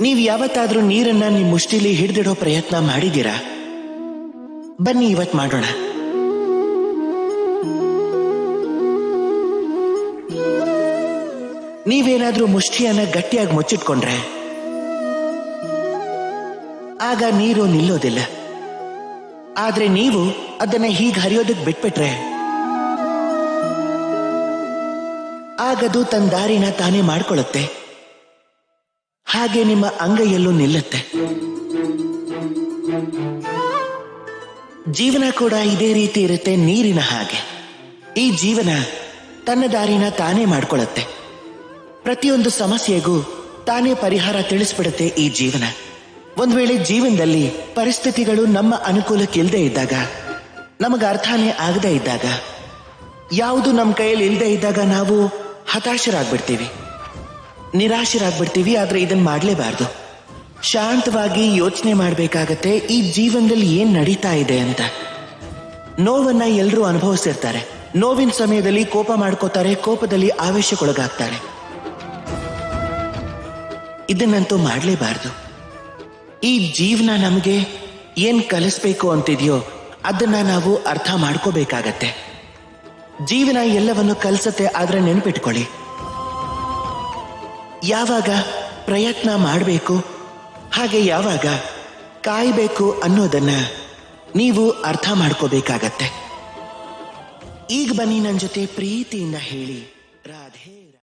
ನೀವು ಯಾವತ್ತಾದ್ರೂ ನೀರನ್ನ ನಿಮ್ಮ ಮುಷ್ಟಿಲಿ ಹಿಡಿದಿಡೋ ಪ್ರಯತ್ನ ಮಾಡಿದ್ದೀರಾ? ಬನ್ನಿ ಇವತ್ ಮಾಡೋಣ. ನೀವೇನಾದ್ರೂ ಮುಷ್ಟಿಯನ್ನ ಗಟ್ಟಿಯಾಗಿ ಮುಚ್ಚಿಟ್ಕೊಂಡ್ರೆ ಆಗ ನೀರು ನಿಲ್ಲೋದಿಲ್ಲ. ಆದ್ರೆ ನೀವು ಅದನ್ನ ಹೀಗೆ ಹರಿಯೋದಕ್ಕೆ ಬಿಟ್ಬಿಟ್ರೆ ಆಗದು ತನ್ನ ದಾರಿನ ತಾನೇ ಮಾಡ್ಕೊಳ್ಳುತ್ತೆ. ಹಾಗೆ ನಿಮ್ಮ ಅಂಗೈಯಲ್ಲೂ ನಿಲ್ಲುತ್ತೆ. ಜೀವನ ಕೂಡ ಇದೇ ರೀತಿ ಇರುತ್ತೆ, ನೀರಿನ ಹಾಗೆ. ಈ ಜೀವನ ತನ್ನ ದಾರಿನ ತಾನೇ ಮಾಡ್ಕೊಳ್ಳುತ್ತೆ. ಪ್ರತಿಯೊಂದು ಸಮಸ್ಯೆಗೂ ತಾನೇ ಪರಿಹಾರ ತಿಳಿಸ್ಬಿಡುತ್ತೆ ಈ ಜೀವನ. ಒಂದ್ ವೇಳೆ ಜೀವನದಲ್ಲಿ ಪರಿಸ್ಥಿತಿಗಳು ನಮ್ಮ ಅನುಕೂಲಕ್ಕೆ ಇಲ್ಲದೆ ಇದ್ದಾಗ, ನಮಗೆ ಅರ್ಥನೇ ಆಗದೆ ಇದ್ದಾಗ, ಯಾವುದು ನಮ್ಮ ಕೈಯಲ್ಲಿ ಇಲ್ಲದೆ ಇದ್ದಾಗ ನಾವು ಹತಾಶರಾಗ್ಬಿಡ್ತೀವಿ, ನಿರಾಶರಾಗ್ಬಿಡ್ತೀವಿ. ಆದ್ರೆ ಇದನ್ನ ಮಾಡಲೇಬಾರ್ದು. ಶಾಂತವಾಗಿ ಯೋಚನೆ ಮಾಡ್ಬೇಕಾಗತ್ತೆ ಈ ಜೀವನದಲ್ಲಿ ಏನ್ ನಡೀತಾ ಇದೆ ಅಂತ. ನೋವನ್ನ ಎಲ್ಲರೂ ಅನುಭವಿಸಿರ್ತಾರೆ. ನೋವಿನ ಸಮಯದಲ್ಲಿ ಕೋಪ ಮಾಡ್ಕೋತಾರೆ, ಕೋಪದಲ್ಲಿ ಆವೇಶಕ್ಕೊಳಗಾಗ್ತಾರೆ. ಇದನ್ನಂತೂ ಮಾಡಲೇಬಾರ್ದು. ಈ ಜೀವನ ನಮಗೆ ಏನ್ ಕಲಿಸ್ಬೇಕು ಅಂತಿದೆಯೋ ಅದನ್ನ ನಾವು ಅರ್ಥ ಮಾಡ್ಕೋಬೇಕಾಗತ್ತೆ. ಜೀವನ ಎಲ್ಲವನ್ನು ಕಲಿಸತ್ತೆ. ಆದ್ರೆ ನೆನಪಿಟ್ಕೊಳ್ಳಿ, ಯಾವಾಗ ಪ್ರಯತ್ನ ಮಾಡಬೇಕು ಹಾಗೆ ಯಾವಾಗ ಕಾಯಬೇಕು ಅನ್ನೋದನ್ನ ನೀವು ಅರ್ಥ ಮಾಡ್ಕೋಬೇಕಾಗತ್ತೆ. ಈಗ ಬನ್ನಿ ನನ್ನ ಜೊತೆ ಪ್ರೀತಿಯಿಂದ ಹೇಳಿ ರಾಧೆ.